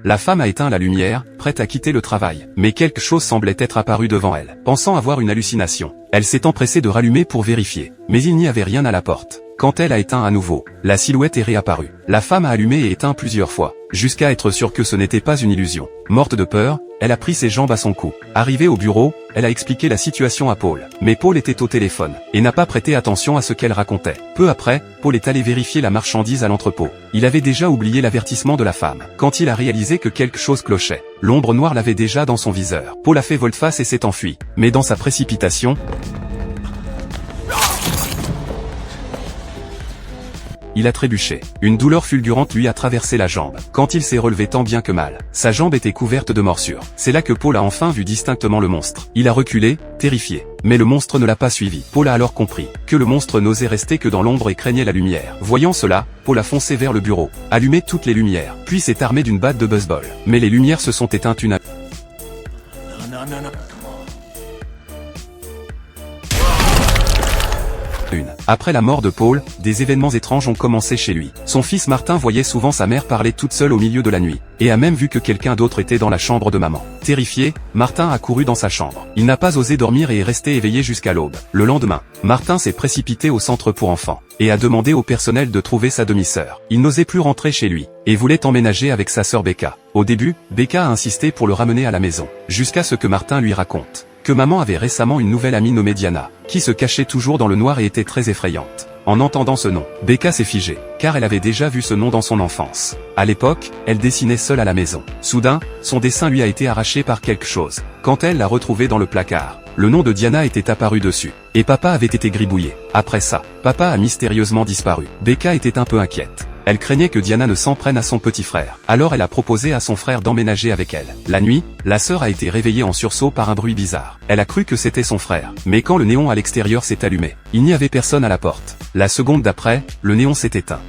La femme a éteint la lumière, prête à quitter le travail. Mais quelque chose semblait être apparu devant elle. Pensant avoir une hallucination, elle s'est empressée de rallumer pour vérifier. Mais il n'y avait rien à la porte. Quand elle a éteint à nouveau, la silhouette est réapparue. La femme a allumé et éteint plusieurs fois, jusqu'à être sûre que ce n'était pas une illusion. Morte de peur, elle a pris ses jambes à son cou. Arrivée au bureau, elle a expliqué la situation à Paul. Mais Paul était au téléphone, et n'a pas prêté attention à ce qu'elle racontait. Peu après, Paul est allé vérifier la marchandise à l'entrepôt. Il avait déjà oublié l'avertissement de la femme. Quand il a réalisé que quelque chose clochait, l'ombre noire l'avait déjà dans son viseur. Paul a fait volte-face et s'est enfui. Mais dans sa précipitation, il a trébuché. Une douleur fulgurante lui a traversé la jambe. Quand il s'est relevé tant bien que mal, sa jambe était couverte de morsures. C'est là que Paul a enfin vu distinctement le monstre. Il a reculé, terrifié. Mais le monstre ne l'a pas suivi. Paul a alors compris que le monstre n'osait rester que dans l'ombre et craignait la lumière. Voyant cela, Paul a foncé vers le bureau, allumé toutes les lumières, puis s'est armé d'une batte de baseball. Mais les lumières se sont éteintes une à une. Après la mort de Paul, des événements étranges ont commencé chez lui. Son fils Martin voyait souvent sa mère parler toute seule au milieu de la nuit, et a même vu que quelqu'un d'autre était dans la chambre de maman. Terrifié, Martin a couru dans sa chambre. Il n'a pas osé dormir et est resté éveillé jusqu'à l'aube. Le lendemain, Martin s'est précipité au centre pour enfants, et a demandé au personnel de trouver sa demi-sœur. Il n'osait plus rentrer chez lui, et voulait emménager avec sa sœur Becca. Au début, Becca a insisté pour le ramener à la maison, jusqu'à ce que Martin lui raconte que maman avait récemment une nouvelle amie nommée Diana, qui se cachait toujours dans le noir et était très effrayante. En entendant ce nom, Becca s'est figée, car elle avait déjà vu ce nom dans son enfance. À l'époque, elle dessinait seule à la maison. Soudain, son dessin lui a été arraché par quelque chose. Quand elle l'a retrouvé dans le placard, le nom de Diana était apparu dessus, et papa avait été gribouillé. Après ça, papa a mystérieusement disparu. Becca était un peu inquiète. Elle craignait que Diana ne s'en prenne à son petit frère. Alors elle a proposé à son frère d'emménager avec elle. La nuit, la sœur a été réveillée en sursaut par un bruit bizarre. Elle a cru que c'était son frère. Mais quand le néon à l'extérieur s'est allumé, il n'y avait personne à la porte. La seconde d'après, le néon s'est éteint.